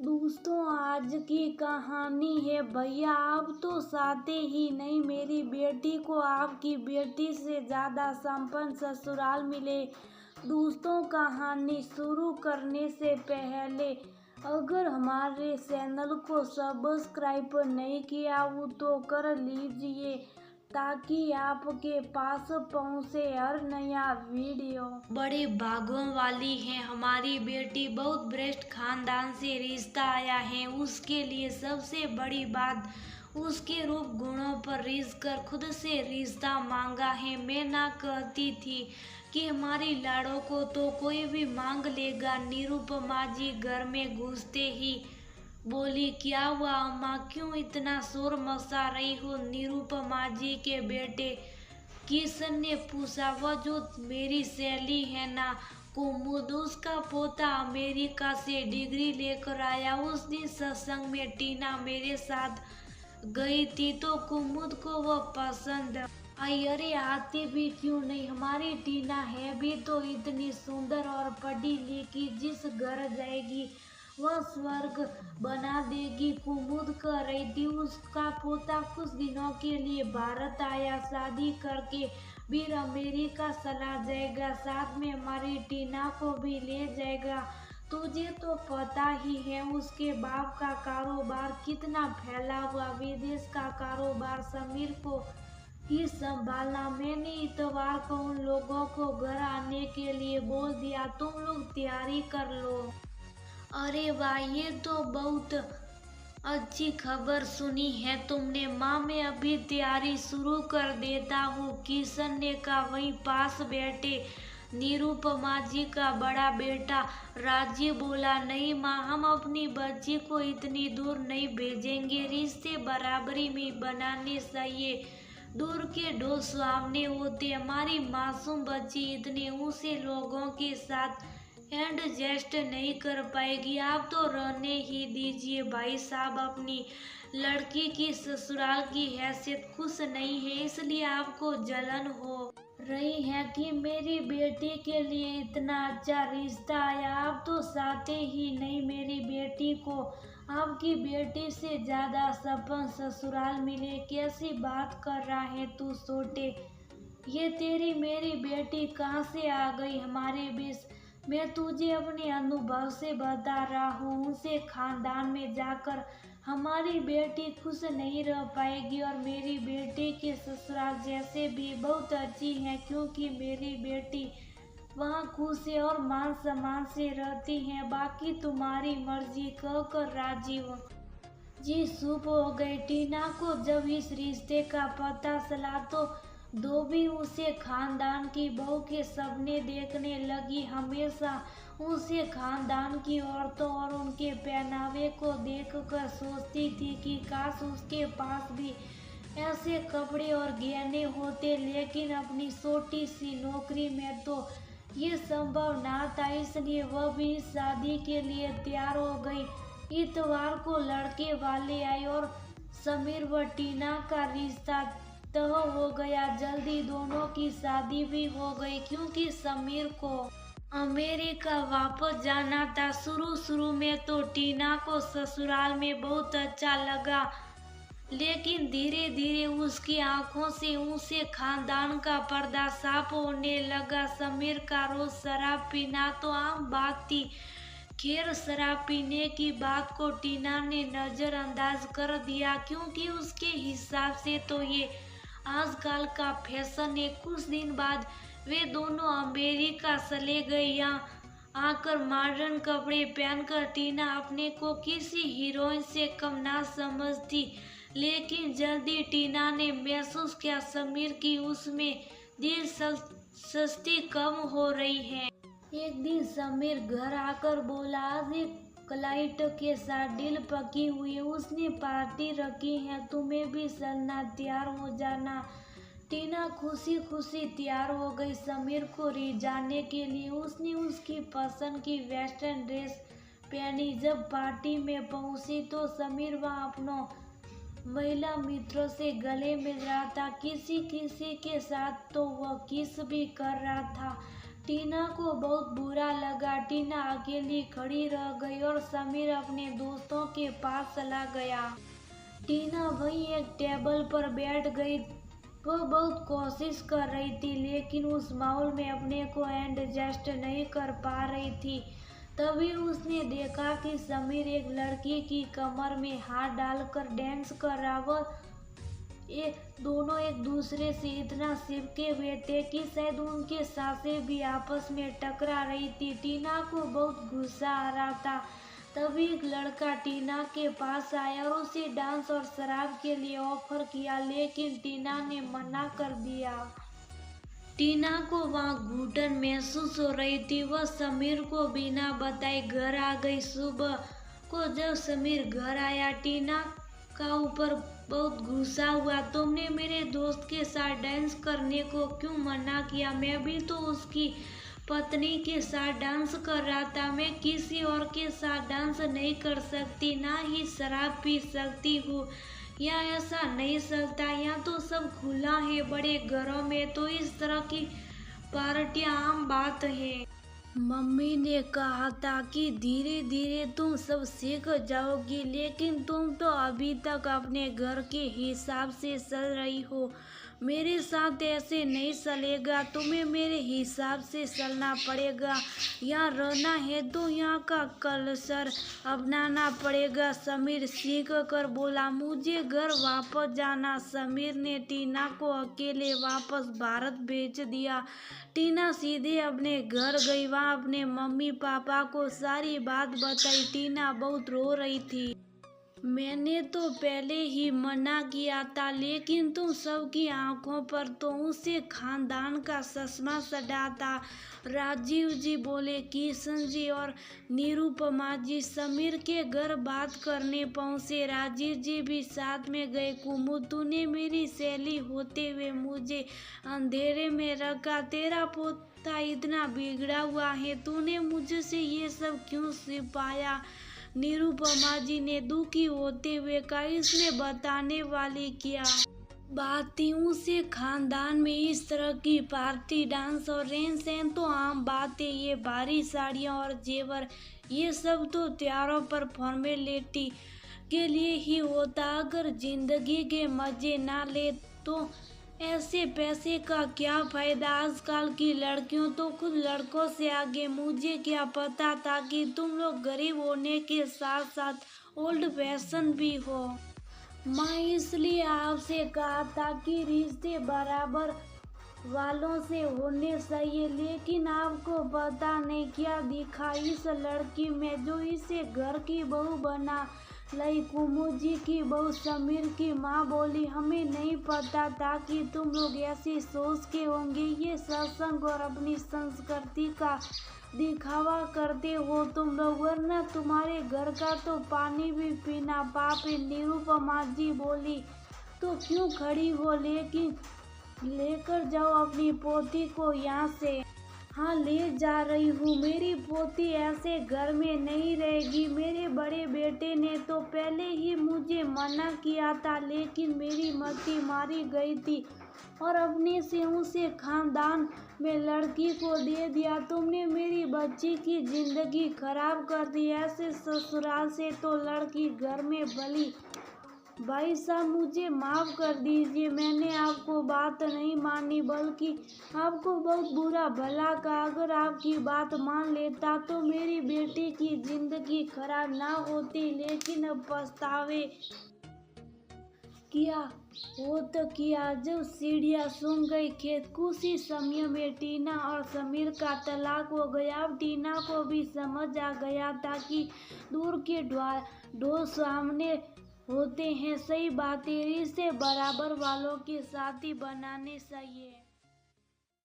दोस्तों, आज की कहानी है भैया आप तो चाहते ही नहीं मेरी बेटी को आपकी बेटी से ज़्यादा संपन्न ससुराल मिले। दोस्तों, कहानी शुरू करने से पहले अगर हमारे चैनल को सब्सक्राइब नहीं किया हो तो कर लीजिए ताकि आपके पास पहुंचे हर नया वीडियो। बड़े भागों वाली है हमारी बेटी, बहुत भ्रष्ट खानदान से रिश्ता आया है। उसके लिए सबसे बड़ी बात उसके रूप गुणों पर रिझ कर खुद से रिश्ता मांगा है। मैं ना कहती थी कि हमारी लाड़ों को तो कोई भी मांग लेगा। निरुपमा जी घर में घुसते ही बोली, क्या हुआ अम्मा, क्यों इतना शोर मचा रही हो? निरुपमा जी के बेटे किशन ने पूछा। वह जो मेरी सहेली है ना कुमुद, उसका पोता अमेरिका से डिग्री लेकर आया। उस दिन सत्संग में टीना मेरे साथ गई थी तो कुमुद को वह पसंद आई। अरे आती भी क्यों नहीं, हमारी टीना है भी तो इतनी सुंदर और पढ़ी लिखी, जिस घर जाएगी वह स्वर्ग बना देगी। कुमुद कह रही थी उसका पोता कुछ दिनों के लिए भारत आया, शादी करके फिर अमेरिका चला जाएगा, साथ में हमारी टीना को भी ले जाएगा। तुझे तो पता ही है उसके बाप का कारोबार कितना फैला हुआ, विदेश का कारोबार। समीर को ही संभालना। मैंने इतवार को उन लोगों को घर आने के लिए बोल दिया, तुम लोग तैयारी कर लो। अरे वाह, ये तो बहुत अच्छी खबर सुनी है तुमने। माँ, मैं अभी तैयारी शुरू कर देता हूँ, किशन ने कहा। वहीं पास बैठे निरुपमा जी का बड़ा बेटा राजीव बोला, नहीं माँ, हम अपनी बच्ची को इतनी दूर नहीं भेजेंगे। रिश्ते बराबरी में बनाने चाहिए, दूर के ढोल सुहावने होते। हमारी मासूम बच्ची इतने ऊंचे लोगों के साथ एडजस्ट नहीं कर पाएगी। आप तो रहने ही दीजिए भाई साहब, अपनी लड़की की ससुराल की हैसियत खुश नहीं है, इसलिए आपको जलन हो रही है कि मेरी बेटी के लिए इतना अच्छा रिश्ता आया। आप तो चाहते ही नहीं मेरी बेटी को आपकी बेटी से ज्यादा सपन ससुराल मिले। कैसी बात कर रहा है तू छोटे, ये तेरी मेरी बेटी कहाँ से आ गई हमारे बीच? मैं तुझे अपने अनुभव से बता रहा हूँ, उनसे खानदान में जाकर हमारी बेटी खुश नहीं रह पाएगी। और मेरी बेटी के ससुराल जैसे भी बहुत अच्छी है, क्योंकि मेरी बेटी वहाँ खुश है और मान सम्मान से रहती है। बाकी तुम्हारी मर्जी, कहकर राजीव जी चुप हो गए। टीना को जब इस रिश्ते का पता चला तो धोबी उसे खानदान की बहू के सपने देखने लगी। हमेशा उसे खानदान की औरतों और उनके पहनावे को देखकर सोचती थी कि काश उसके पास भी ऐसे कपड़े और गहने होते, लेकिन अपनी छोटी सी नौकरी में तो ये संभव ना था, इसलिए वह भी इस शादी के लिए तैयार हो गई। इतवार को लड़के वाले आए और समीर व टीना का रिश्ता तय हो गया। जल्दी दोनों की शादी भी हो गई, क्योंकि समीर को अमेरिका वापस जाना था। शुरू में तो टीना को ससुराल में बहुत अच्छा लगा, लेकिन धीरे धीरे उसकी आंखों से ऊंचे खानदान का पर्दा साफ होने लगा। समीर का रोज शराब पीना तो आम बात थी। खैर, शराब पीने की बात को टीना ने नजरअंदाज कर दिया, क्योंकि उसके हिसाब से तो ये आजकल का फैशन है। कुछ दिन बाद वे दोनों अमेरिका चले गए। यहाँ आकर मॉडर्न कपड़े पहनकर टीना अपने को किसी हीरोइन से कम ना समझती, लेकिन जल्दी टीना ने महसूस किया समीर की उसमें दिलचस्पी कम हो रही है। एक दिन समीर घर आकर बोला, आज एक क्लाइंट के साथ डील पकी हुई है, उसने पार्टी रखी है, तुम्हें भी चलना, तैयार हो जाना। टीना खुशी खुशी तैयार हो गई समीर को रिझाने के लिए। उसने उसकी पसंद की वेस्टर्न ड्रेस पहनी। जब पार्टी में पहुंची तो समीर वहां अपनों महिला मित्रों से गले मिल रहा था, किसी किसी के साथ तो वह किस भी कर रहा था। टीना को बहुत बुरा लगा। टीना अकेली खड़ी रह गई और समीर अपने दोस्तों के पास चला गया। टीना वहीं एक टेबल पर बैठ गई। वह बहुत कोशिश कर रही थी लेकिन उस माहौल में अपने को एडजस्ट नहीं कर पा रही थी। तभी उसने देखा कि समीर एक लड़की की कमर में हाथ डालकर डांस कर रहा। वह ये दोनों एक दूसरे से इतना चिपके हुए थे कि शायद उनके सांसें भी आपस में टकरा रही थी। टीना को बहुत गुस्सा आ रहा था। तभी एक लड़का टीना के पास आया और उसे डांस और शराब के लिए ऑफर किया, लेकिन टीना ने मना कर दिया। टीना को वहाँ घुटन महसूस हो रही थी। वह समीर को बिना बताए घर आ गई। सुबह को जब समीर घर आया, टीना का ऊपर बहुत गुस्सा हुआ। तुमने मेरे दोस्त के साथ डांस करने को क्यों मना किया? मैं भी तो उसकी पत्नी के साथ डांस कर रहा था। मैं किसी और के साथ डांस नहीं कर सकती, ना ही शराब पी सकती हूँ। यहाँ ऐसा नहीं चलता। यहाँ तो सब खुला है। बड़े घरों में तो इस तरह की पार्टियां आम बात है। मम्मी ने कहा था कि धीरे धीरे तुम सब सीख जाओगी, लेकिन तुम तो अभी तक अपने घर के हिसाब से चल रही हो। मेरे साथ ऐसे नहीं चलेगा। तुम्हें मेरे हिसाब से चलना पड़ेगा। यहाँ रहना है तो यहाँ का कल्चर अपनाना पड़ेगा। समीर सीख कर बोला, मुझे घर वापस जाना। समीर ने टीना को अकेले वापस भारत भेज दिया। टीना सीधे अपने घर गई। वहाँ अपने मम्मी पापा को सारी बात बताई। टीना बहुत रो रही थी। मैंने तो पहले ही मना किया था, लेकिन तुम सबकी आंखों पर तो उसे खानदान का चश्मा चढ़ा था। राजीव जी बोले। किशन जी और निरुपमा जी समीर के घर बात करने पहुंचे। राजीव जी भी साथ में गए। कुमुद, तूने मेरी सहेली होते हुए मुझे अंधेरे में रखा। तेरा पोता इतना बिगड़ा हुआ है, तूने मुझसे ये सब क्यों छिपाया? निरुपमा जी ने दुखी होते हुए कहा, इसमें बताने वाली क्या बात थी? उसे खानदान में इस तरह की पार्टी, डांस और रहन सहन तो आम बात है। ये भारी साड़ियाँ और जेवर, ये सब तो त्योहारों पर फॉर्मेलिटी के लिए ही होता। अगर जिंदगी के मजे ना ले तो ऐसे पैसे का क्या फायदा? आजकल की लड़कियों तो खुद लड़कों से आगे। मुझे क्या पता था कि तुम लोग गरीब होने के साथ साथ ओल्ड फैशन भी हो। मैं इसलिए आपसे कहा था कि रिश्ते बराबर वालों से होने चाहिए, लेकिन आपको पता नहीं क्या दिखा इस लड़की में जो इसे घर की बहू बना लाई। कुमुद जी की बहू समीर की माँ बोली, हमें नहीं पता था कि तुम लोग ऐसी सोच के होंगे। ये सत्संग और अपनी संस्कृति का दिखावा करते हो तुम लोग, वरना तुम्हारे घर का तो पानी भी पीना पाप है। निरुपमा जी बोली, तो क्यों खड़ी हो? लेकिन लेकर जाओ अपनी पोती को यहाँ से। हाँ, ले जा रही हूँ। मेरी पोती ऐसे घर में नहीं रहेगी। मेरे बड़े बेटे ने तो पहले ही मुझे मना किया था, लेकिन मेरी मती मारी गई थी और अपने से उसे खानदान में लड़की को दे दिया। तुमने मेरी बच्ची की जिंदगी खराब कर दी। ऐसे ससुराल से तो लड़की घर में भली। भाई साहब, मुझे माफ़ कर दीजिए। मैंने आपको बात नहीं मानी, बल्कि आपको बहुत बुरा भला कहा। अगर आपकी बात मान लेता तो मेरी बेटी की जिंदगी खराब ना होती, लेकिन अब पछतावे किया वो तो किया। जब सीढ़ियाँ सूंघ गई खेत, कुछ ही समय में टीना और समीर का तलाक हो गया। अब टीना को भी समझ आ गया था कि दूर के ढोल सामने होते हैं। सही बात है, रिश्ते बराबर वालों के साथ ही बनाने चाहिए।